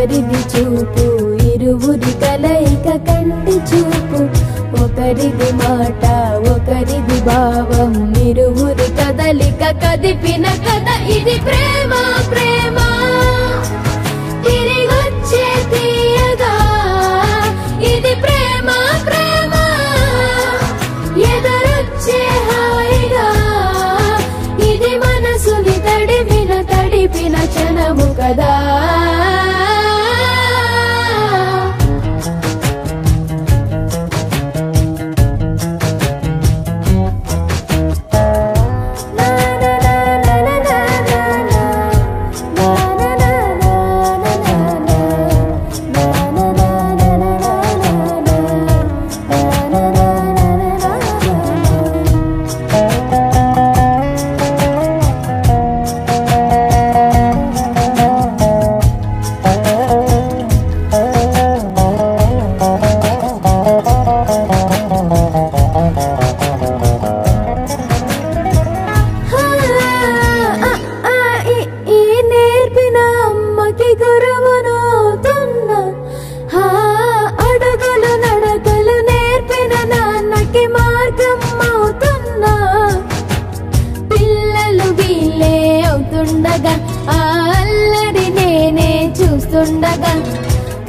ఎవరిది చూపు ఇరువురి కలయిక కంటి చూపు ఒకరిది మాట ఒకరిది భావం ఇరువురి కదలిక కదిపిన కథ ఇది ప్రేమ ప్రేమ తిరిగొచ్చే తీయగా ఇది ప్రేమ ప్రేమ ఎదురొచ్చే హాయిగా ఇది మనసుని తడిపిన క్షణము కదా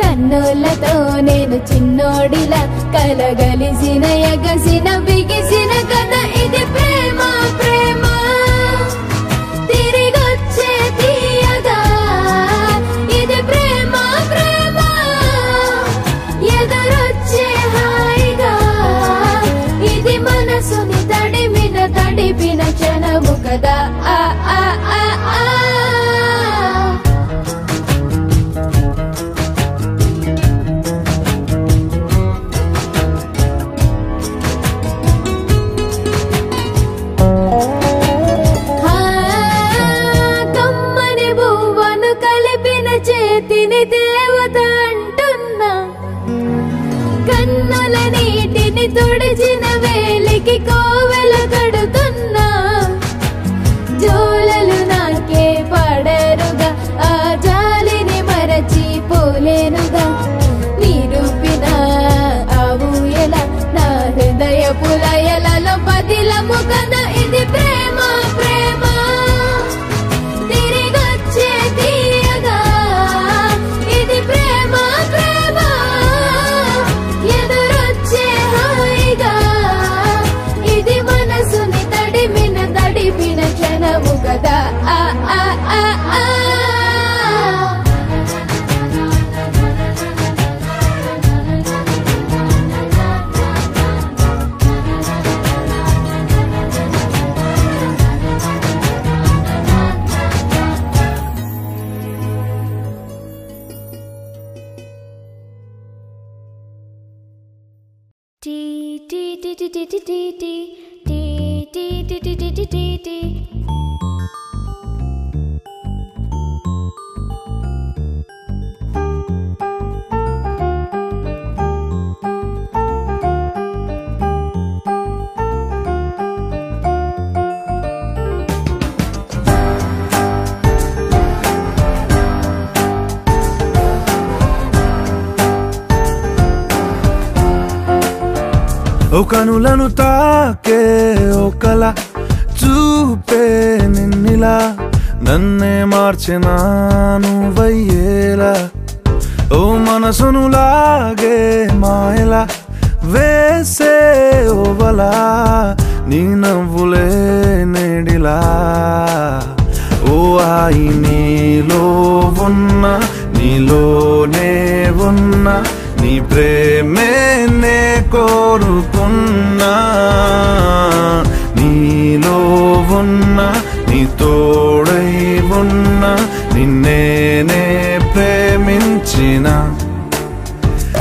కన్నులతో నేను చిన్నోడిలా కలగలిసిన ఎగసిన బిగిసిన కథ ఇది ప్రేమ ప్రేమ తిరిగొచ్చే తీయగా ఇది ప్రేమ ప్రేమ ఎదురొచ్చే హాయిగా ఇది మనసుని తడిపిన క్షణము కదా ఆ ఆ ఆ ఆ చేతిని దేవత అంటున్నా కన్నుల నీటిని తుడిచిన వేలికి కోవెలు కడుతున్నా జోలలు నాకే పడరుగా ఆ జాలిని మరచి పోలేనుగా నిరూపిన ఆవుయల నా హృదయ పులయలలో పదిలము కదా ఇది ప్రేమ ప్రేమ తిరిగొచ్చే తీయగా ఇది ప్రేమ ప్రేమ ఎదురొచ్చే హాయిగా ఇది మనసుని తడిపిన క్షణము కదా ఆ ఆ ఆ ఆ ఓ కనులను తాకే ఒకల చూపే నిన్నిలా నన్నే మార్చిన నువ్వయ్యేలా ఓ మనసును లాగే మాయలా వేసే ఓవలా నీ నవ్వులే నేడిలా ఓ ఆయి నీలో ఉన్న నీలోనే ఉన్న నీ ప్రేమే నే కోరుకున్నా నీలో ఉన్న నీ తోడై ఉన్న నిన్నేనే ప్రేమించిన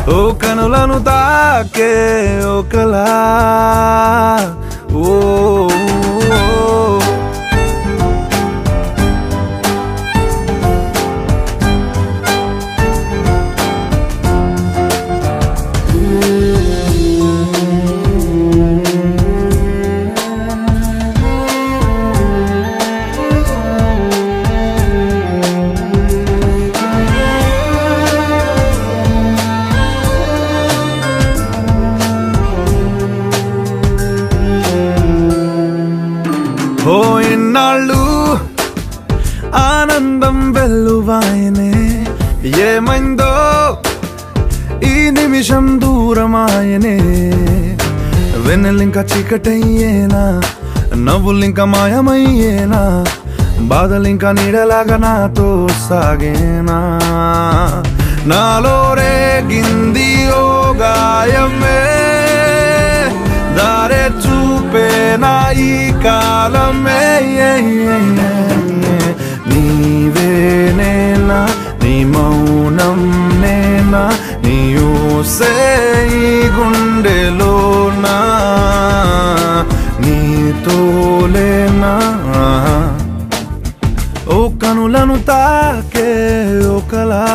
ఓ కనులను తాకే ఒకలా ఓ ఓ ఇన్నాళ్ళు ఆనందం వెల్లువాయనే ఏమైందో ఈ నిమిషం దూరమాయనే వెన్నెలింక చీకటయ్యేనా నవ్వులింక మాయమయ్యేనా బాధలింక నీడలాగా నాతో సాగేనా నాలో రేగింది ఓ గాయమే దారే చూపేనా ఈ కాలమే నీవే నేనా నీ మౌనం నేనా నీ ఊసే ఈ గుండెలోనా నీతోలేనా ఓ కనులను తాకే ఒకలా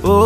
ఓ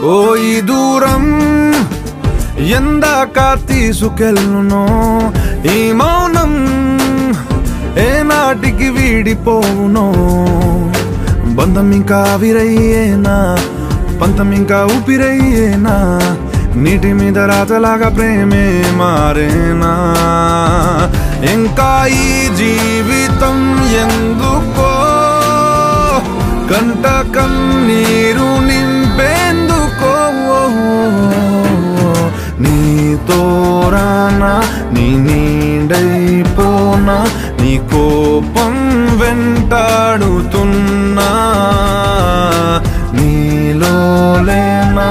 ఓ ఈ దూరం ఎందాక తీసుకెళ్ళునో ఈ మౌనం ఏనాటికి వీడిపోవునో బంధం ఇంకా ఆవిరయ్యేనా పంతం ఇంకా ఊపిరయ్యేనా నీటి మీద రాతలాగా ప్రేమే మారేనా ఇంకా ఈ జీవితం ఎందుకో కంట కన్నీరు నింపేందుకో నీతో రానా నీ నీడైపోనా నీ కోపం వెంటాడుతున్నా నీలో లేనా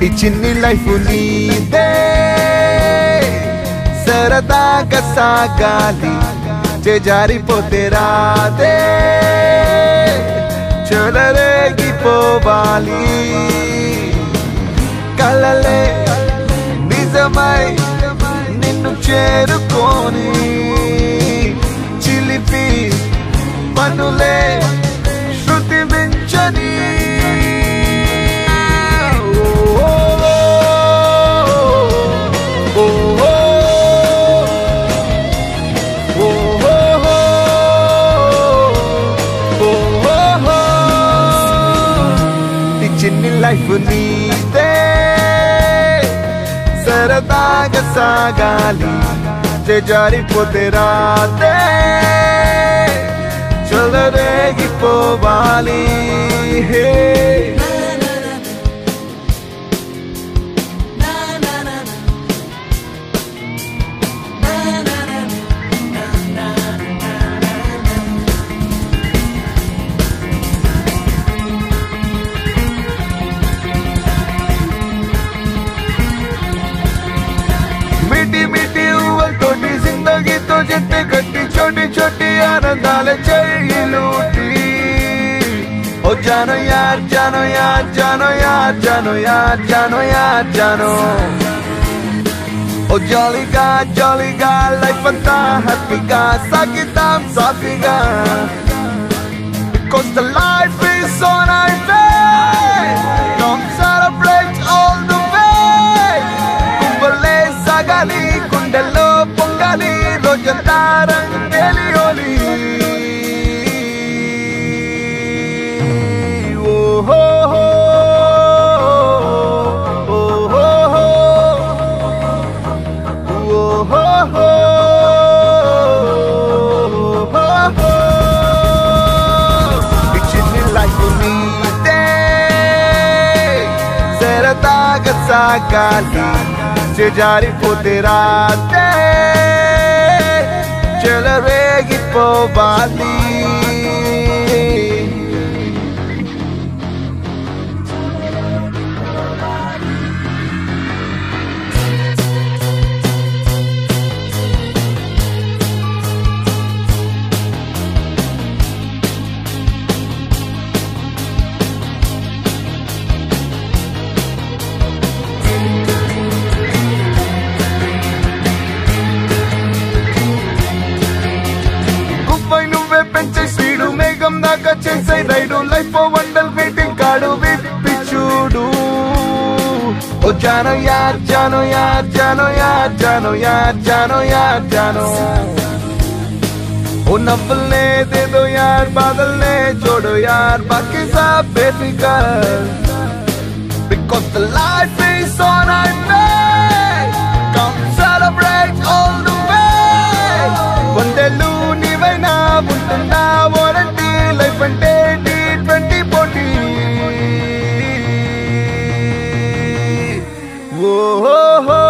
ఈ చిన్ని లైఫ్ నీదే సరదాగా సాగాలి చేజారిపోతే రాదే చెలరేగిపోవాలి కలలే నిజమై నిన్ను చేరుకొని చిలిపి పనులే శృతి మించని చిన్ని లైఫ్ నీదే సరదాగా సాగాలి చేజారిపోతే రాదే చెలరేగిపోవాలి जट्टे कट्टी छोटी छोटी आनंदाले चाहिए लूटी ओ ओ जानो यार जानो यार जानो यार जानो यार जानो यार जानो ओ jolly guy life anta happy ga sakitam safi ga because the life is so nice come celebrate all the way kumbale sagali kundalo pongali rojanta rangeli holi oh ho ho sagali చెజారిపోతే రాతే చెలరేగిపోవాలి చేసే ride life వండల్ waiting card విప్పి చూడు ఓ జానో యార్ జానో యార్ జానో యార్ జానో యార్ జానో యార్ జానో ఓ నవ్వులనే దేదో యార్ బాదల్నే చూడు యార్ బాకీ sub బేఫికర్ because the life is so nice come celebrate all the way వందలు నీవైనా ఉంటుందా వారంటీ లైఫ్ అంటే T20 పోటీ ఓ హో హో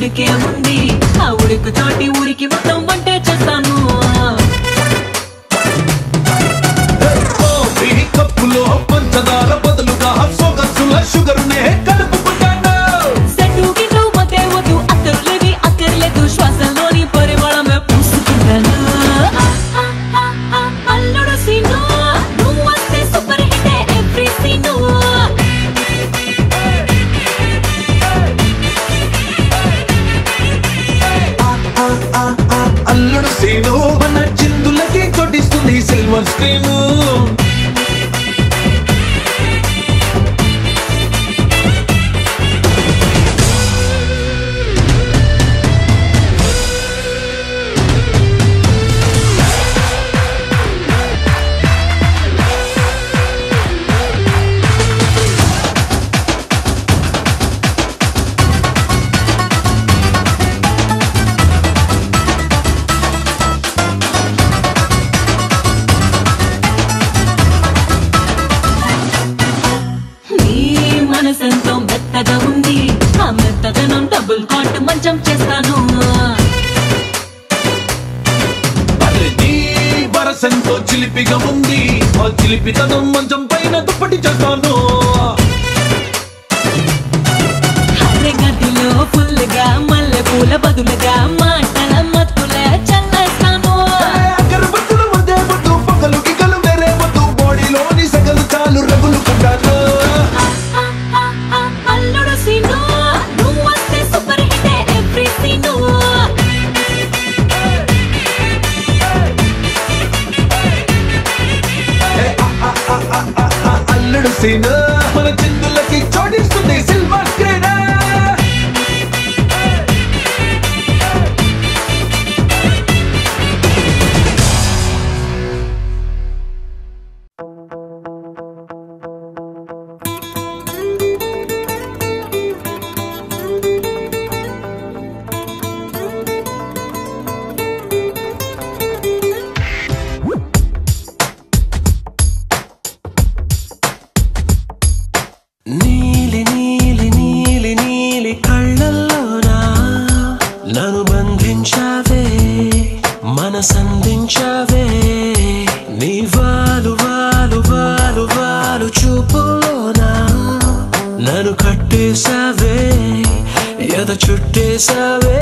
ఉడికే ఉంది ఆ ఉడుకు తోటి ఊరికి మొత్తం వంటే చేస్తాను కప్పులో పంచదార బదులుగా సొగసుల షుగర్ నే కలుపుకుంటాను సెట్టు గిట్టు మతే వద్దు అక్కర్లేవి అక్కర్లేదు శ్వాసలోని పరిమళమే పూసుకుంటాను అల్లుడు సీను నువ్వు వస్తే సూపర్ హిట్ ఎవ్రీ సీను అల్లుడు సీను మన చిందులకి కొట్టిస్తుంది సిల్వర్ స్క్రీన్ మనసెంతో మెత్తగా ఉంది ఆ మెత్తదనం డబుల్ కాట్ మంచం చేస్తాను నీ వరసంతో చిలిపిగా ఉంది ఆ చిలిపితనం మంచం పైన దుప్పటి చేస్తాను అరే గదిలో ఫుల్గా మల్లె పూల బదులుగా మాటల మత్తుల చల్లేస్తాను అగరబత్తుల మధ్య వద్దు పగలు గిగలు వేరే వద్దు బాడీలోని సగలు చాలు రగులు కొట్టాను అల్లుడు సీను నువ్వు వస్తే సూపర్ హిట్ ఎవ్రీ సీను అల్లుడు సీను మన చిందులకి చోటిస్తుంది సిల్వర్ స్క్రీన్ నీలి నీలి నీలి నీలి కళ్ళల్లోనా నన్ను బంధించావే మనసందించావే నీ వాలు వాలు వాలు వాలు చూపులోనా నన్ను కట్టేశావే ఎద చుట్టేశావే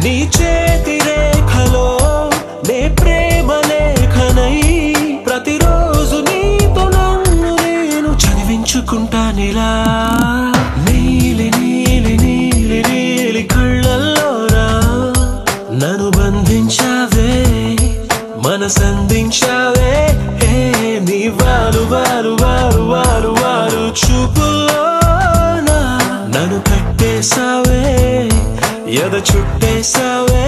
నీ చేతి రేఖలో నే ప్రేమ లేఖనై ప్రతిరోజు నీతో నన్ను నేను చదివించుకుంటానిలా నీలి నీలి నీలి నీలి కళ్ళల్లోరా నన్ను బంధించావే మనసందించావే నీ వాలు వాలు వాలు వాలు వాలు చూపులోనా నన్ను కట్టేశావే ఎద చుట్టేశావే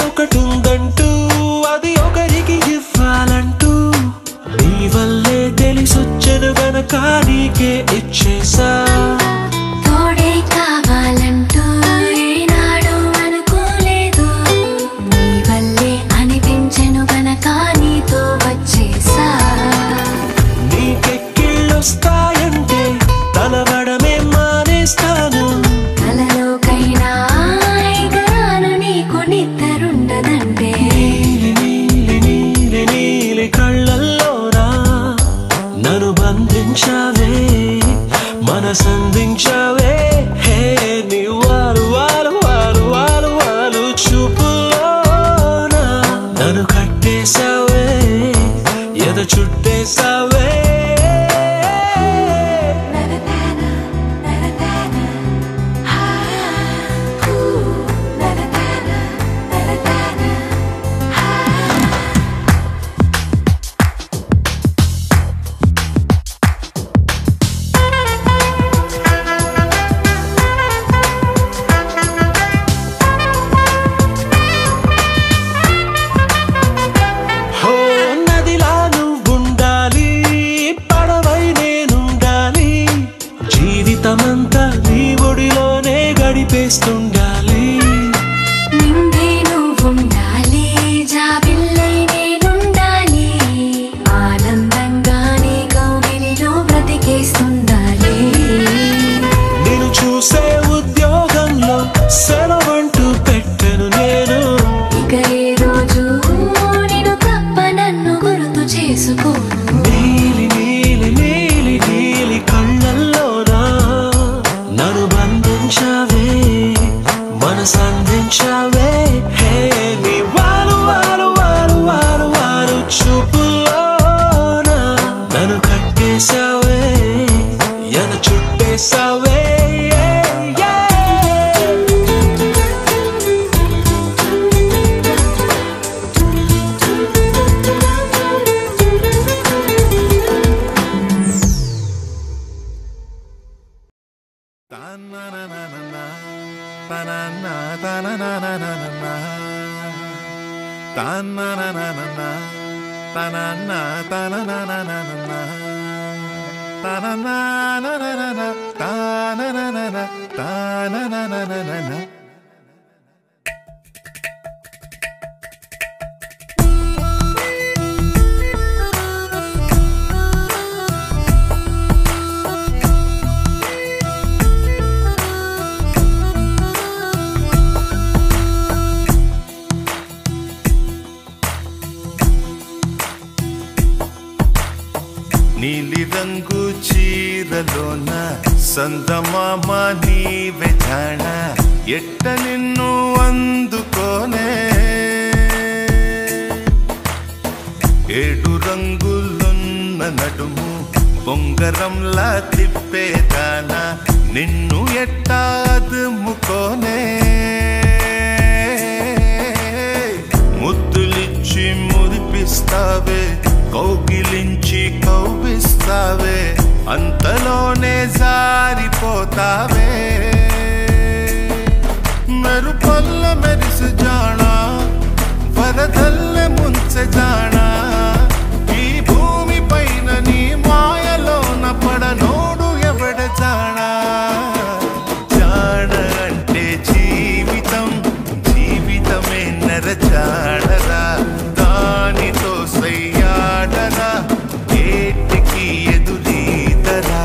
ఒకటుందంటూ అది ఒకరికి ఇవ్వాలంటూ నీ వల్లే తెలిసొచ్చను గనక నీకే ఇచ్చేసా తోడే కావాలంటూ ఏనాడు అనుకోలేదు నీ వల్లే అనిపించెను గనక నీతో వచ్చేసా నీకెక్కిళ్ళొస్తాయంటే తలవడమే మానేస్తాను కలలోకైనా ఎగరాను నీకు నిద్రుండదంటే నీలి నీలి నీలి నీలి కళ్ళల్లోరా నన్ను బంధించావే మనసందించావే నీ వారు వారు వారు వారు వారు చూపులోనా నన్ను కట్టేశావే ఎద చుట్టేశావే నరతాన, నరతాన, హా, హూ, నరతాన, జీవితమంతా నీ ఒడిలోనే గడిపేస్తుండాలి. నిండే నువ్వుండాలి, జాబిల్లై నేనుండాలి, ఆనందంగా నీ కౌగిలిలో బ్రతికేస్తుండాలి. నేను చూసే ఉద్యోగంలో సెలవంటూ పెట్టను నేను. ఇక ఏ రోజు నేను తప్ప నన్ను గుర్తు చేసుకోను. నీలి నీలి నీలి నీలి కళ్ళల్లోనా నన్ను బంధించావే, మనసందించావే. హే నీ వాలు వాలు వాలు వాలు వాలు చూపులోనా నన్ను కట్టేశావే, ఎన చుట్టేశావే. నీలి రంగు చీరలోన సందమామ నీవే జాణ, ఎట్ట నిన్ను అందుకోనే. ఏడు రంగులున్న నడుము బొంగరంలా తిప్పేదాన, నిన్ను ఎట్టా అదుముకోనే. ముద్దులిచ్చి మురిపిస్తావే, కౌగిలించి కౌగిస్తావే, అంతలోనే జారిపోతావే. మెరుపల్ల మెరిసి జానా, వరదల్లె ముంచె జానా, ఈ భూమి పైన నీ మాయలోన పడనోడు ఎవడ జానా. జాన అంటే జీవితం, జీవితమే నర జాడరా, దానితో సయ్యాడరా, ఏటికి ఎదురీతరా.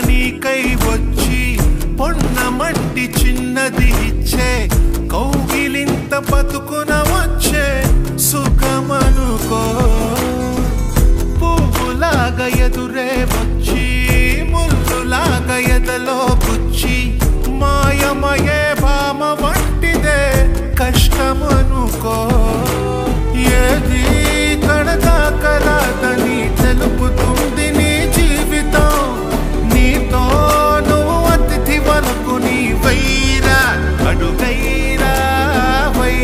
నీకై వచ్చి పొన్నమంటి చిన్నది ఇచ్చే, కౌగిలింత బతుకున వచ్చే సుఖమనుకో. పువ్వులాగా ఎదురే వచ్చి ముల్లులాగా ఎదలో గుచ్చి, మాయమయే భామ వంటిదే కష్టమనుకో. ఏది కడదాకరాదని తెలుపుతుంది నీ జీవితం, నీతో నువ్వు అతిథి వరకు నీ వైరా అడుగైరా వై.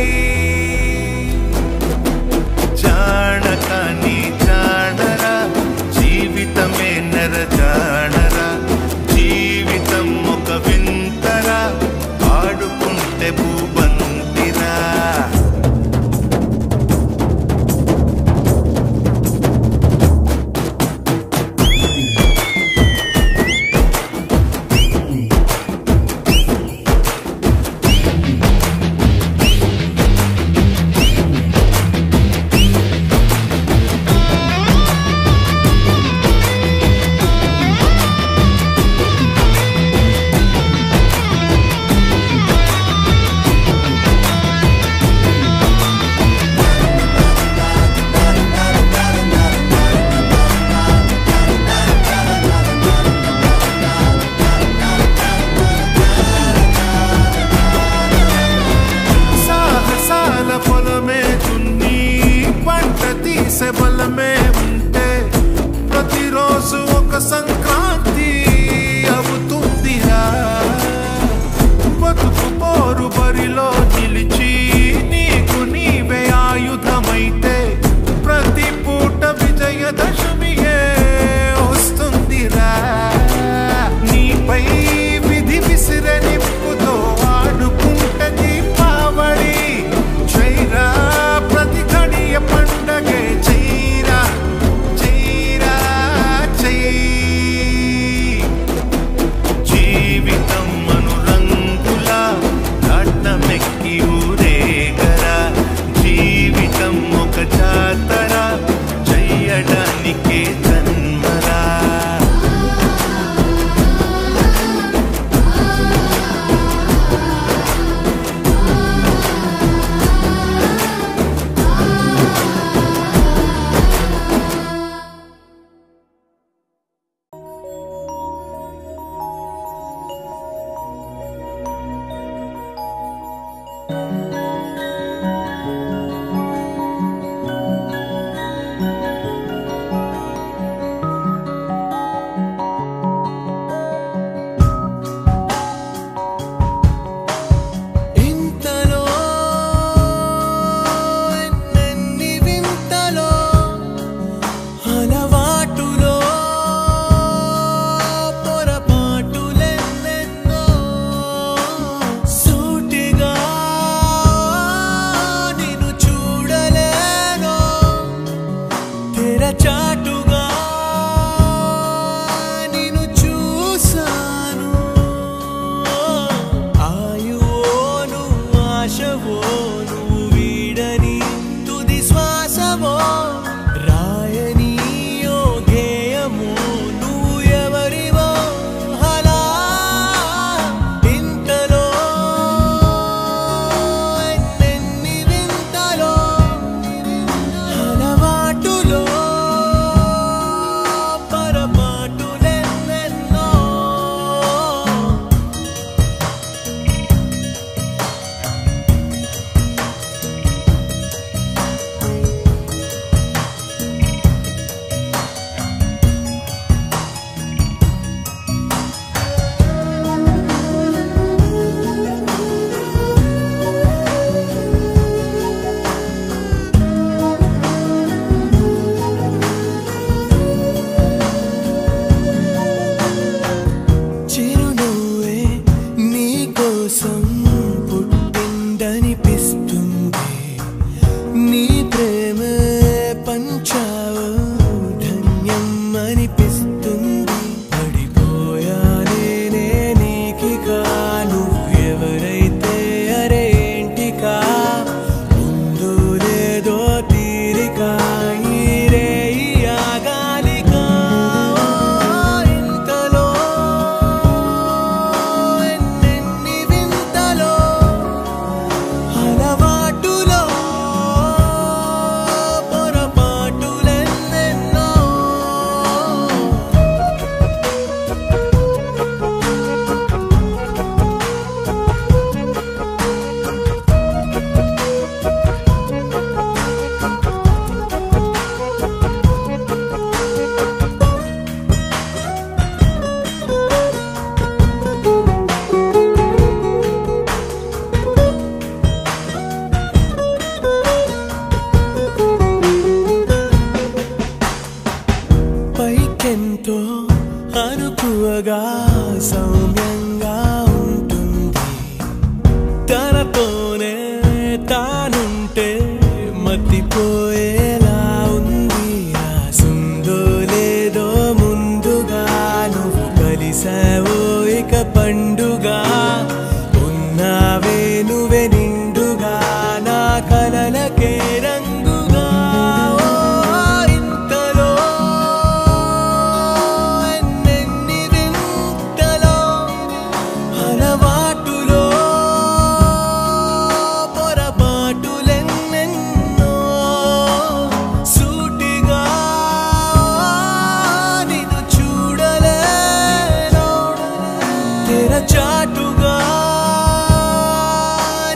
తెరచాటుగా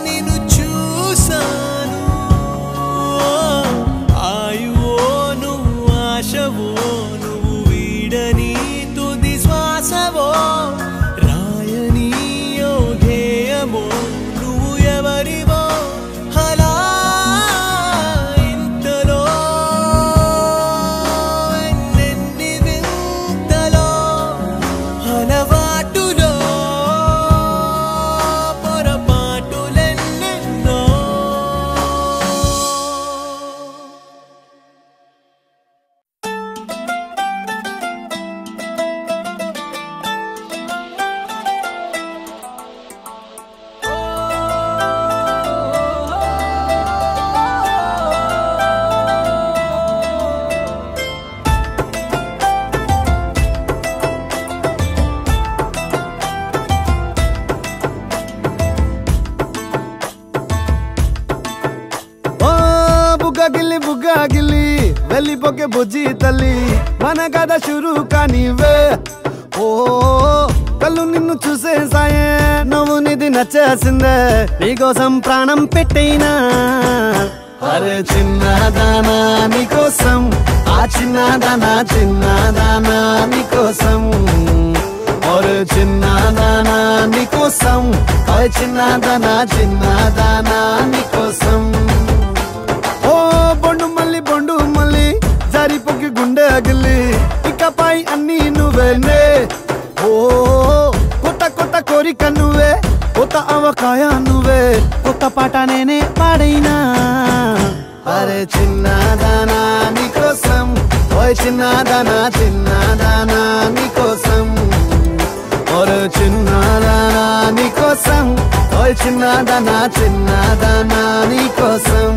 నిన్ను చూసాను. ఆయువో నువ్వు ఆశవో నువ్వు వీడని తుది శ్వాసవో రాయని ఓ ధ్యేయమో నువ్వు ఎవరివో అలా ఇంతలో ఎన్నెన్ని వింతలో అలవాటులో పొరపాటులెన్నెన్నో. ఓ బుగ్గాగిల్లి వెళ్ళిపోకే బుజ్జి తల్లి మన కథ షురు కానివే. ఓ కళ్ళు నిన్ను చూసేసాయే నువ్వు నిధి నచ్చేసిందే నీకోసం ప్రాణం పెట్టైనా. అరే చిన్నదానా నీకోసం ఆ చిన్నదానా చిన్నదానా నీకోసం. ఒరే చిన్నదానా నీకోసం ఓయ్ చిన్నదానా చిన్నదానా నీకోసం. ఓ బొండు మళ్ళీ జారిపోకి గుండె అగిలి ఇకపై అన్ని నువ్వేనే. ఓ కొత్త కోరిక నువ్వే కొత్త అవకాయ నువ్వే కొత్త పాట నేనే పాడైనా. అరే చిన్నదానా నీకోసం ఓయ్ చిన్నదానా చిన్నదానా నీకోసం. ఒరే చిన్నదానా నీకోసం ఓయ్ చిన్నదానా చిన్నదానా నీకోసం.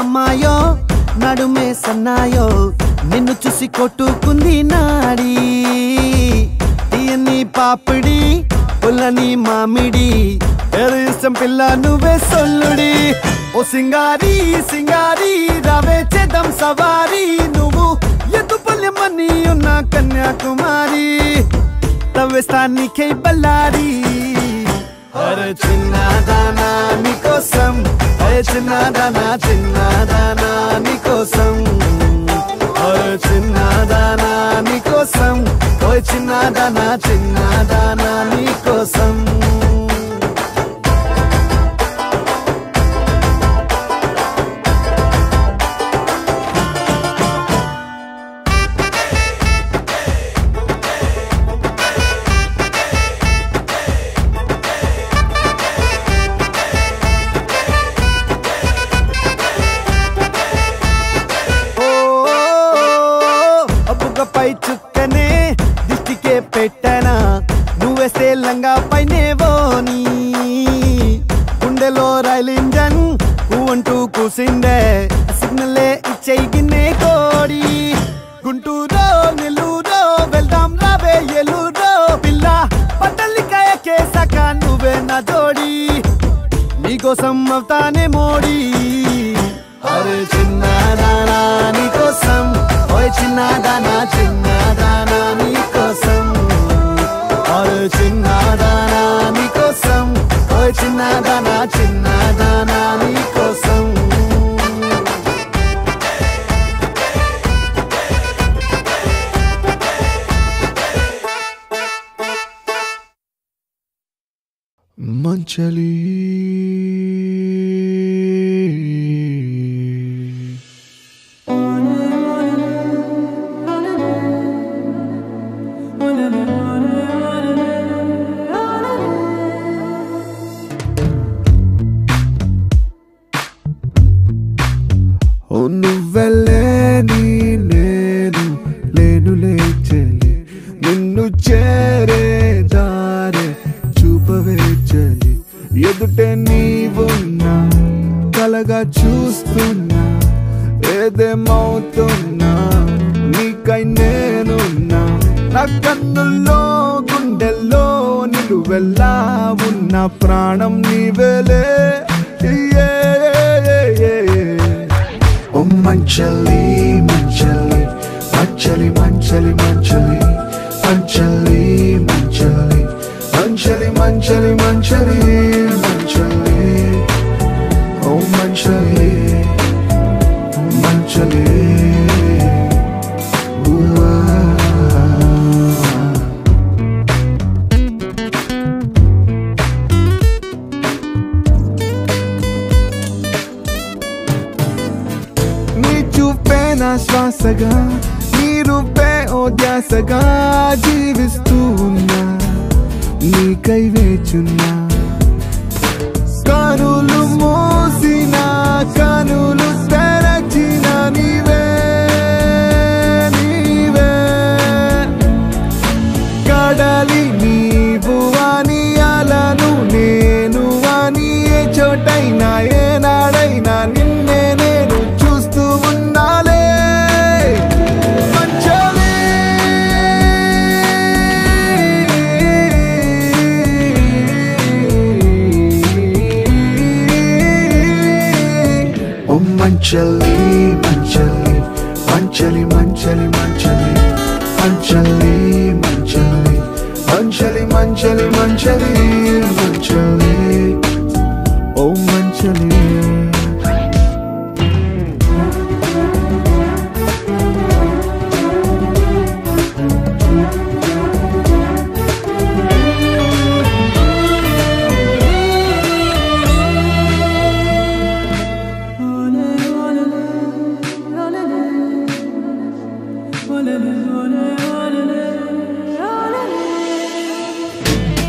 అమ్మాయో నడుమే సన్నాయో నిన్ను చూసి కొట్టుకుంది నాడి. తీయని పాపిడి పుల్లని మామిడి ఏదో ఇష్టం పిల్ల నువ్వే సొల్లుడి. ఓ సింగారి సింగారి రావే చేద్దాం సవారి నువ్వు ఎద్దు పల్లెమని ఉన్న కన్యాకుమారి తవ్వేస్తానికై బల్లారి. అరే చిన్నదానా నీకోసం అరే చిన్నదానా చిన్నదానా నీకోసం. అరే చిన్నదానా నీకోసం ఓయ్ చిన్నదానా చిన్నదానా నీకోసం. పై చుక్కనే దిష్టికే పెట్టనా నువ్వేస్తే లంగా పైనేవోని. గుండెలో రైల్ ఇంజన్ అంటూ కూసిందే సిగ్నలే ఇచ్చే గిన్నే కోడి. గుంటూరో నెల్లూరో వెళ్దాం రావే ఎల్లూరో పిల్ల పట్టలికాయ కేసాక నువ్వే నా జోడి నీకోసం అవుతానే మోడి. అరే చిన్నదానా నీకోసం ఓయ్ చిన్నదానా చిన్నదానా నీకోసం. అరే చిన్నదానా నీకోసం ఓయ్ చిన్నదానా చిన్నదానా నీకోసం. మంచలి నువ్వెళ్ళే నీ కన్నుల్లో గుండెల్లో నిలువెల్లా ఉన్న ప్రాణం నీవేలే ఓ మంచలి మంచలి మంచలి మంచలి మంచలి మంచలి మంచలి మంచలి మంచలి మంచలి మంచలి ఓ మంచలి మంచలి శ్వాసగా నీ రూపే ఓ ధ్యాసగా జీవిస్తూ ఉన్నా నీకై వేచున్నా కనులు మోసిన కనులు తెరచిన నీవే నీవే కడలి నీవు అని అలను నేను అని ఏ చోటైనా ఏనాడైనా నిన్నే నేను చూస్తూ ఉన్నాలే మంచలి మంచలి మంచలి మంచలి మంచలి మంచలి మంచలి మంచలి మంచలి మంచలి మంచలి ఓ మంచలి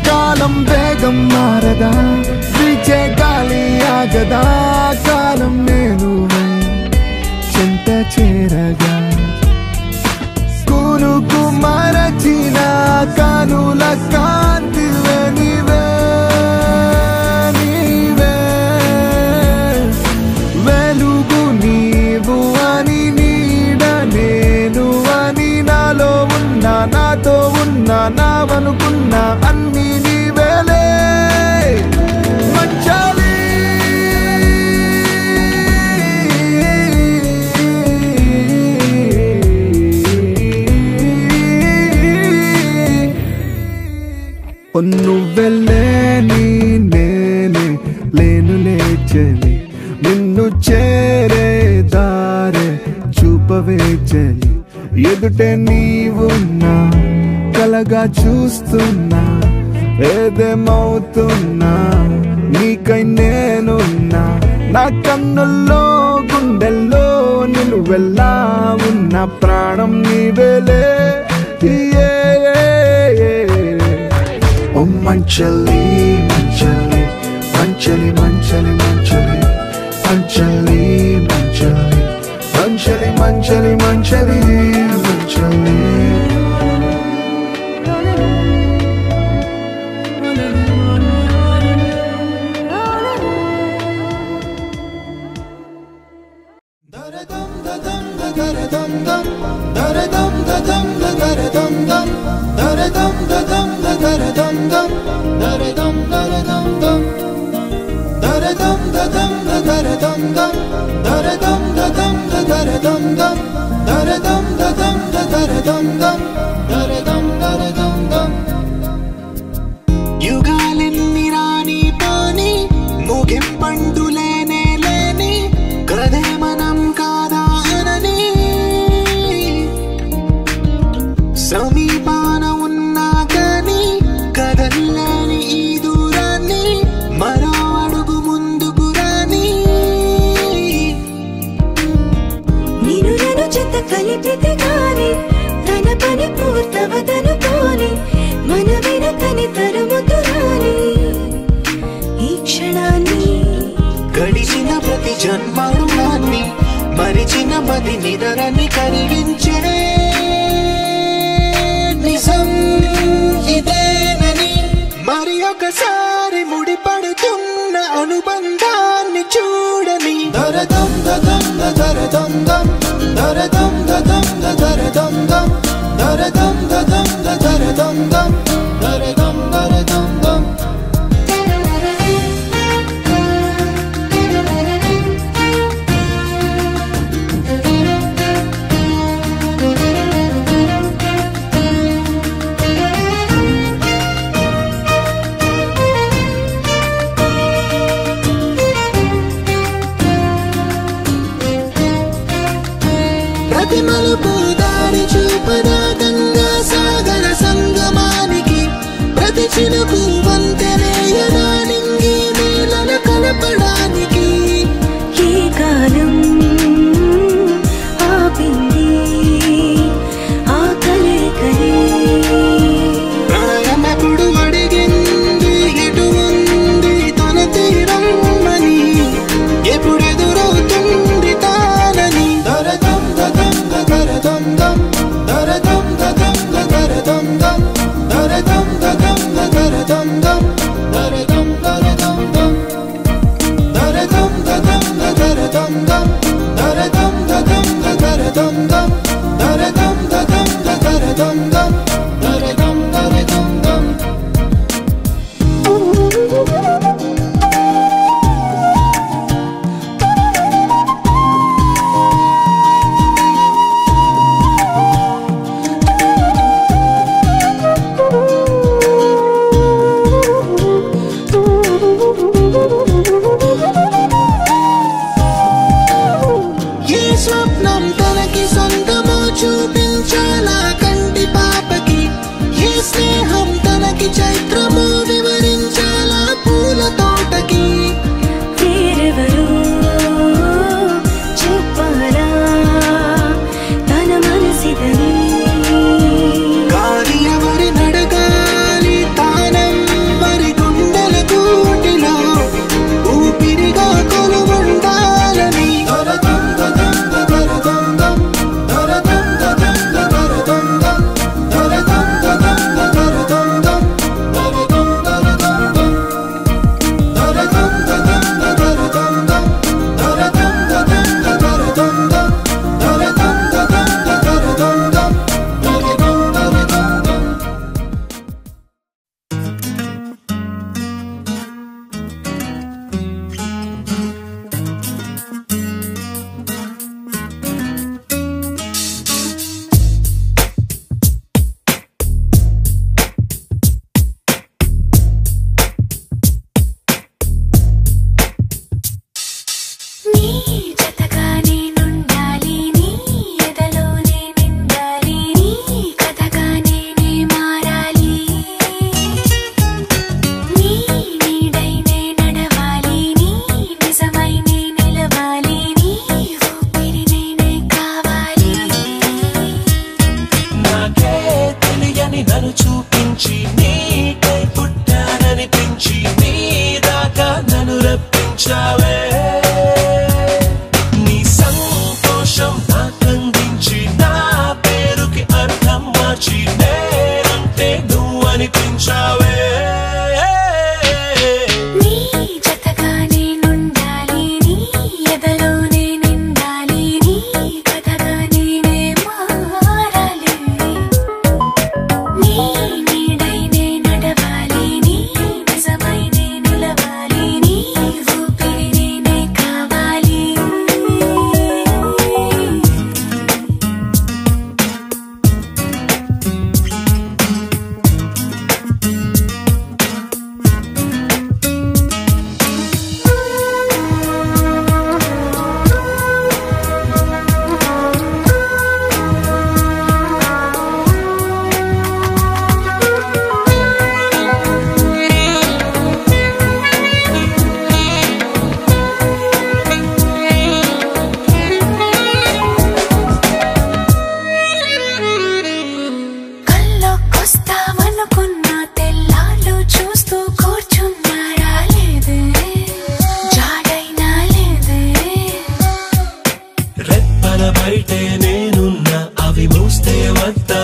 కాలం వేగం మారదా వీచే గాలి ఆగదా కాలం నేను చెంత చేరగా కునుకు మరచిన కానుల కాంతివే నీవే నీవే వెలుగు నీవు అని నీడ నేను అని నాలో ఉన్నా నాతో ఉన్నా నావనుకున్నా అన్ని నీవేలే మంచాలి నువ్వెళ్ళే నీ నేనే లేను లేచలి నిన్ను చేరే దారే చూపవే చలి ఎదుటే నీవున్నా కలగా చూస్తున్నా ఏదేమవుతున్నా నీకై నేనున్నా నా కన్నుల్లో గుండెల్లో నిలువెల్లా ఉన్న ప్రాణం నీవేలే ఓ మంచలి మంచలి మంచలి మంచలి మంచలి మంచలి మంచలి మంచలి మంచలి మంచలి మంచలి యుగాలెన్ని రాని పాని ముగింపండులేనే లేని కదే మనం కాదా అనని సమీపాన ఉన్నా కానీ కదల్లేని ఈ దూరాన్ని మరో అడుగు ముందుకు రాని నిన్ను నన్ను చెత్త కలిపితే గాని తన పని పూర్తవదనుకోని మన వెనకని తరుముతురాని ఈ క్షణాన్ని గడిచిన ప్రతి జన్మరుణాన్ని మరిచిన మది నిదరని కరిగించే నిజం ఇదేనని మరి ఒకసారి ముడిపడుతున్న అనుబంధాన్ని చూడని దరదం దదం దరదం దం దరదం దదం దరదం దం దరదం దదం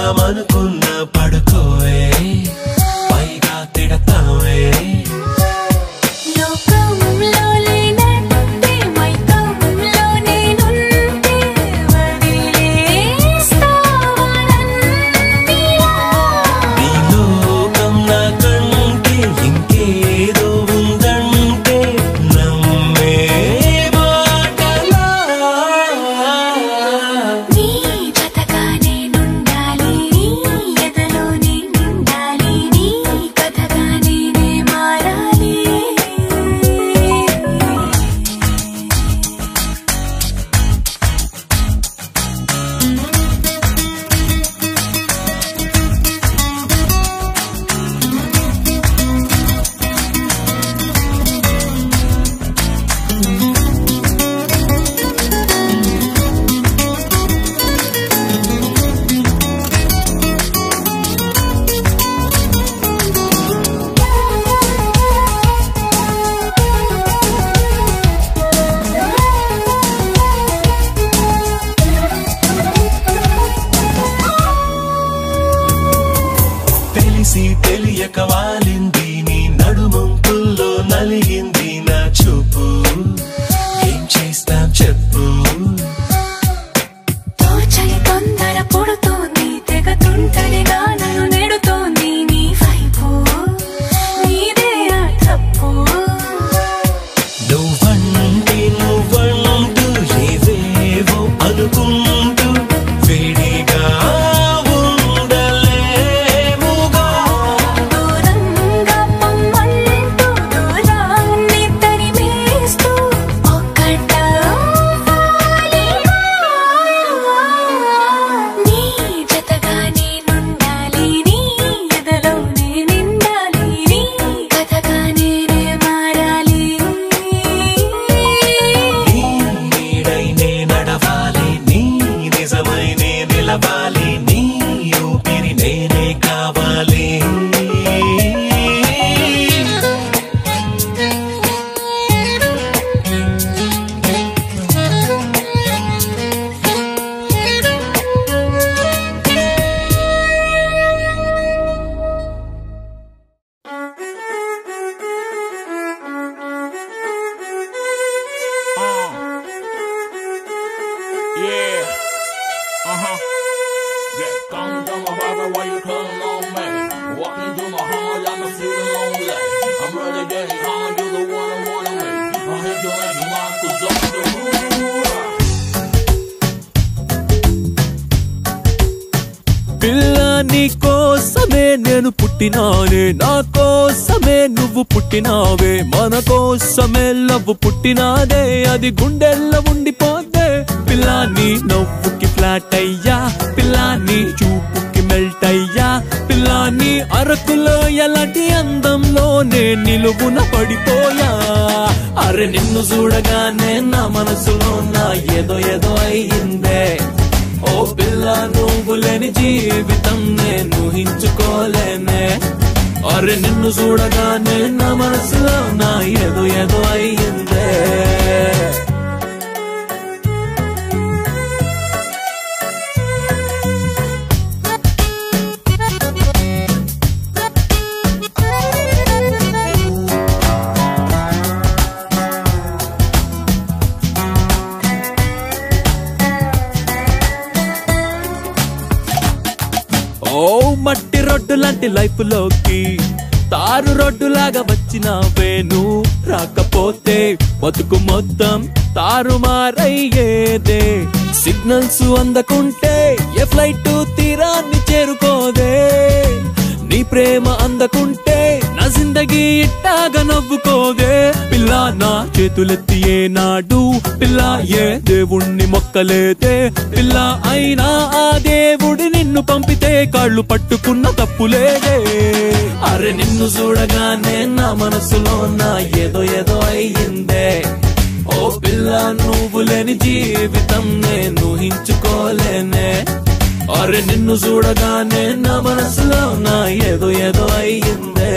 పడుకుందామనుకున్న పడుకోవే పైగా తిడతావే లోకంలో లేనంటే మైకంలో నేనుంటే వదిలేస్తావా నన్నిలా? నీ లోకం నా కంటే ఇంకేదో ఉందంటే నమ్మే మాటలా నీ జతగా నేనుండాలి, నీ ఎదలో నేనుండాలి, నీ కథగా నేనే మారాలి. తెలిసి తెలియక వాలింది నీ నడుమంపుల్లో నలిగింది నా చూపు ఏం చేస్తాం చెప్పు తోచని తొందర పుడుతోంది, తెగ తుంటరిగా నన్ను నెడుతోంది నీ వైపు, నీదే ఆ తప్పు. నువ్వంటూ ఏవేవో అనుకుంటూ వేడిగా ఉండలేముగా దూరంగా పొమ్మంటూ దూరాన్ని తరిమేస్తూ ఒక్కటవ్వాలిగా. నీ జతగా నేనుండాలి, నీ ఎదలో నేనుండాలి, నీ కథగా నేనే మారాలి. నీ నీడై నే నడవాలి నీ నిజమై నే నిలవాలి నీ ఊపిరి నేనే కావాలి Yeah. Yeah, come to my brother, why you calling on me? Walking through my heart, I'm feeling lonely. I'm ready to get high, you're the one I wanna make. I hate you like you want to jump the roof. పిల్ల నీ కోసమే నేను పుట్టినానే, నా కోసమే నువ్వు పుట్టినావే, మన కోసమే love పుట్టినాదే, అది గుండెల్లో ఉండిపోతే. పిల్ల నీ నవ్వుకి ఫ్లాట్ అయ్యా, పిల్ల నీ చూపుకి మెల్ట్ అయ్యా, పిల్ల నీ అరకులో ఎలాంటి అందంలోనే నిలువున పడిపోయా. అరే నిన్ను చూడగానే నా మనసులో నా ఏదో ఏదో అయ్యిందే. ఓ పిల్ల నువ్వు లేని జీవితం నేను ఊహించుకోలేనే. అరే నిన్ను చూడగానే నా మనసులో నా ఏదో ఏదో అయ్యిందే. ఓ మట్టి రోడ్డు లాంటి లైఫ్ లోకి తారు రోడ్డు లాగా వచ్చినావే, నువ్వు రాకపోతే బతుకు మొత్తం తారుమారయ్యేదే. సిగ్నల్స్ అందకుంటే ఏ ఫ్లైట్ తీరాన్ని చేరుకోదే, నీ ప్రేమ అందకుంటే నా జిందగీ ఇట్టాగా నవ్వుకోదే. పిల్ల నా చేతులెత్తి ఏనాడు పిల్ల ఏ దేవుణ్ణి మొక్కలేదే. పిల్ల అయినా ఆ దేవుడి నిన్ను పంపితే కాళ్ళు పట్టుకున్న తప్పులేదే. అరే నిన్ను చూడగానే నా మనసులో నా ఏదో ఏదో అయ్యిందే. ఓ పిల్ల నువ్వు లేని జీవితం నేను ఊహించుకోలేనే. అరే నిన్ను చూడగానే నా మనసులో నా ఏదో ఏదో అయ్యిందే.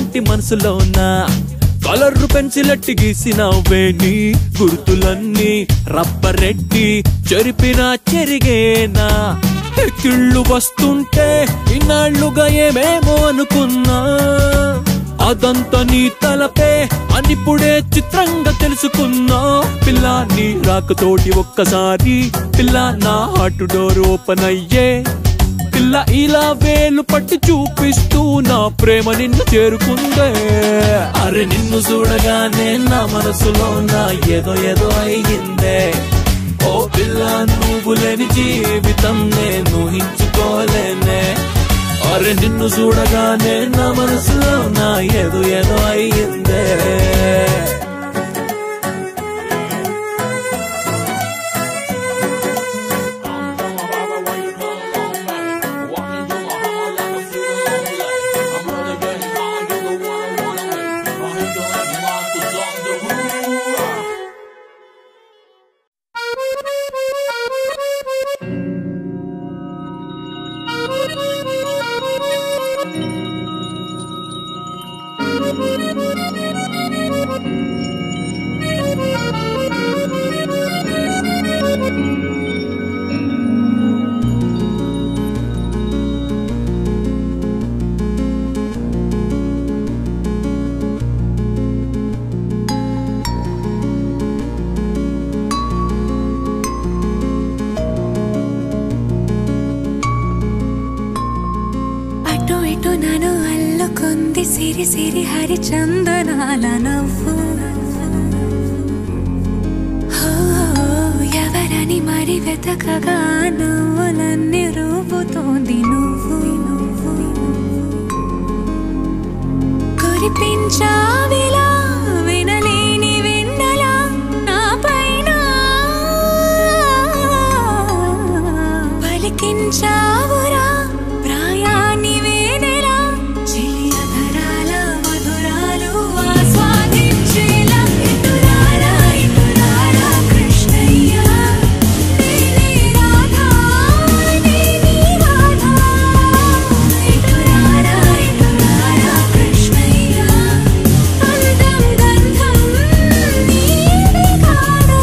ఏంటి మనసులోనా కలర్ పెన్సిలెట్టి గీసినవే నీ గుర్తులన్నీ రబ్బరెట్టి చెరిపినా చెరిగేనా కిళ్ళు వస్తుంటే ఇన్నాళ్లుగా ఏమేమో అనుకున్నా అదంతా నీ తలపే అనిప్పుడే చిత్రంగా తెలుసుకున్నా పిల్ల నీ రాకతోటి ఒక్కసారి పిల్ల నా హార్ట్ డోర్ ఓపెన్ అయ్యే పిల్ల ఇలా వేలు పట్టి చూపిస్తూ నా ప్రేమ నిన్ను చేరుకుందే అరే నిన్ను చూడగానే నా మనసులో నా ఏదో ఏదో అయ్యిందే ఓ పిల్ల నువ్వు లేని జీవితం నేను ఊహించుకోలేనే అరే నిన్ను చూడగానే నా మనసులో నా ఏదో ఏదో అయ్యిందే సిరి సిరి హరి చందనాల నవ్వు ఎవరని మరి వెతకగా నవ్వులన్నీ రూపుతోంది నువ్వు కురిపించావిలా వినలేని వెన్నెలా నా పైన పలికించావురా ప్రాయాన్ని వేనెలా చిలియధరాల మధురాలు ఆస్వాదించేలా ఇటురారా ఇటురారా కృష్ణయ్య నీలి రాధా నీలి రాధా ఇటురారా ఇటురారా కృష్ణయ్య అందం గంధం నీది కాదా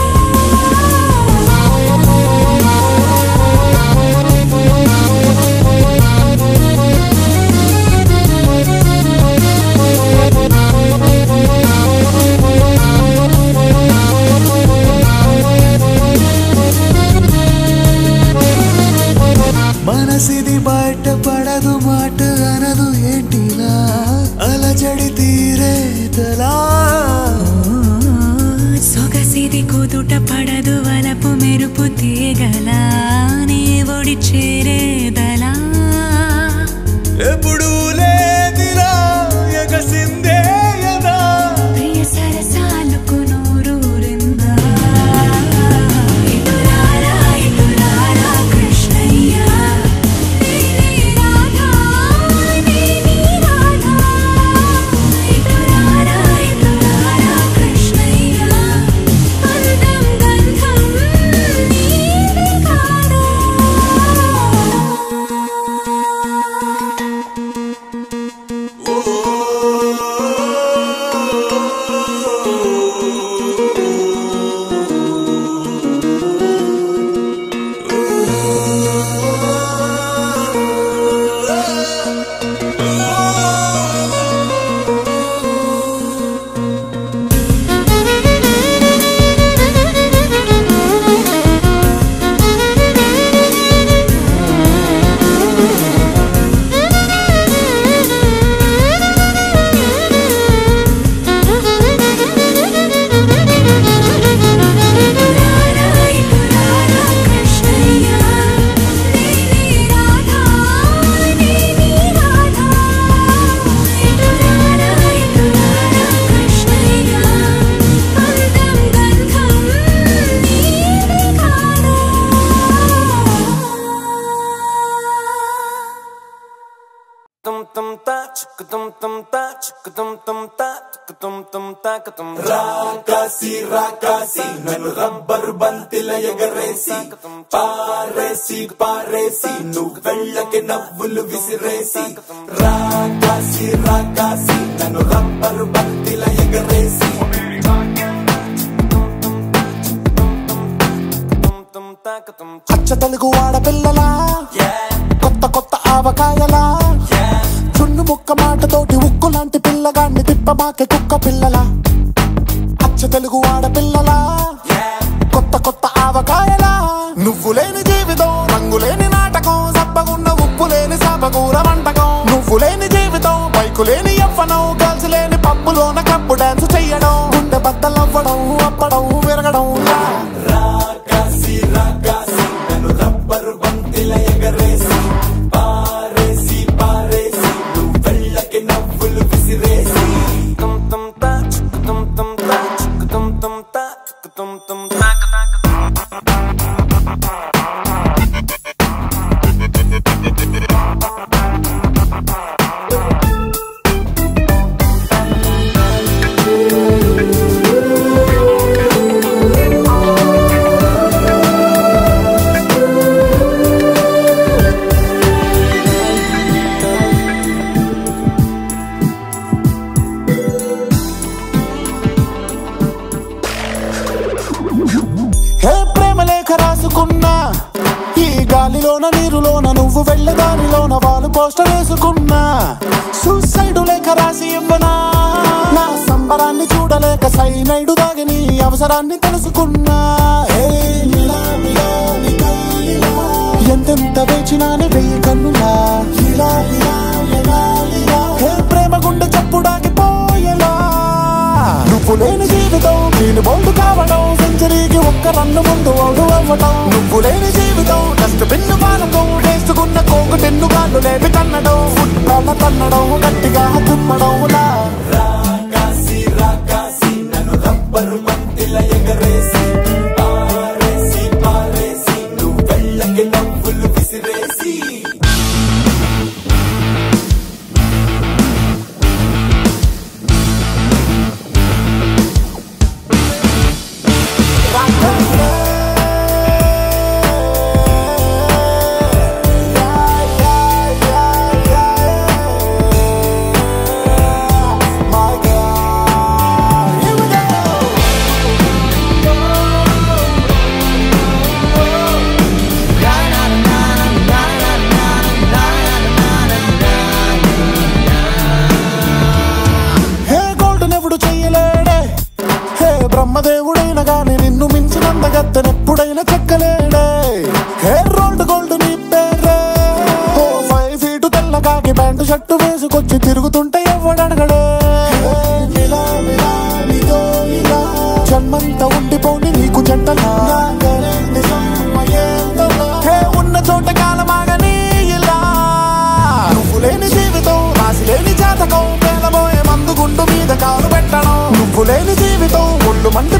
మనసిది బయట పడదు మాట అనదు ఏంటిలా అలజడి తీరేదలా సొగసిది కుదుట పడదు వలపు మెరుపు తీగలా నీ ఒడి చేరేదలా ఎప్పుడు లేదిలా ఎగసిందే యదా ప్రియ సరసాలకు నూరూరిందా ఇటురారా ఇటురారా కృష్ణయ్య నీలి రాధా నీలి రాధా ఇటురారా ఇటురారా కృష్ణయ్య అందం గంధం నీది కాదా రాకాసి రాకాసి నన్ను రబ్బరు బంతిల ఎగరేసి పారేసి పారేసి నువ్వు వెళ్ళకి నవ్వులు విసిరేసి రాకాసి రాకాసి నన్ను రబ్బరు బంతిల ఎగరేసి అచ్చ తెలుగు ఆడపిల్లలా కొత్త కొత్త ఆవకాయలా చున్ను ముక్క మాటతోటి ఉక్కు లాంటి పిల్లగాన్ని తిప్పమాకే కుక్క పిల్లలా అచ్చ తెలుగు ఆడపిల్లలా కొత్త కొత్త ఆవకాయలా నువ్వు లేని జీవితం రంగు లేని నాటకం సబ్బగున్న ఉప్పు లేని సాపకూర వంటకం నువ్వు లేని జీవితం బైకు లేని యవ్వనం గర్ల్స్ లేని పప్పులోన కప్పు డాన్స్ చెయ్యడం గుండె బద్దలవ్వడం అప్పడం విరగడం రాకాసి రాకాసి నన్ను రబ్బరు బంతిల ఎగరేసి పారేసి పారేసి నువ్వు వెళ్ళకి నవ్వులు విసిరేసి తుమ్ తుమ్ తా తుమ్ తుమ్ తా తుమ్ తుమ్ తా తుమ్ తుమ్ తా ఈ గాలిలోన నీరులోన నువ్వు వెళ్ళే దారిలోన వాళ్ళు పోస్టర్ వేసుకున్నా సూసైడు లేఖ రాసి ఇవ్వనా నా సంబరాన్ని చూడలేక సైనైడు దాగి నీ అవసరాన్ని తెలుసుకున్నా ఎంతెంత వేచినాని వెయ్యి కన్నులా ప్రేమ గుండె చప్పుడాగిపోయేలా నువ్వు లేని జీవితం నేను బౌండు కావడం సెంచరీకి ఒక్క రన్ను ముందు ఓడు అవ్వడం నువ్వు లేని జీవితం డస్ట్ బిన్ను పాలకం వేసుకున్న కోకు టెన్ను కాళ్ళు లేపి తన్నడం ఫుట్బాల్ తన్నడం గట్టిగా తుమ్మడం రాకాసి రాకాసి నన్ను రబ్బరు బంతిల ఎగరేసి పారేసి పారేసి నువ్వు వెళ్ళకి నవ్వులు విసిరేసి బ్రహ్మదేవుడైన గాని నిన్ను మించినందగత్తెనెప్పుడైనా చెక్కలేడే హెయిర్ రోల్డ్ గోల్డ్ నీ పేరే 5 ఫీటు తెల్లగాకి ప్యాంటు షర్టు వేసుకొచ్చి తిరుగుతుంటే ఎవడనగడే జన్మంతా ఉండిపోని నీకు జంటలా ఉన్న చోట కాలమాగని ఇలా నువ్వు లేని జీవితం రాసి లేని జాతకం పేలబోయే మందు గుండు మీద కాలు పెట్టడం నువ్వు లేని జీవితం ఒళ్ళు మంది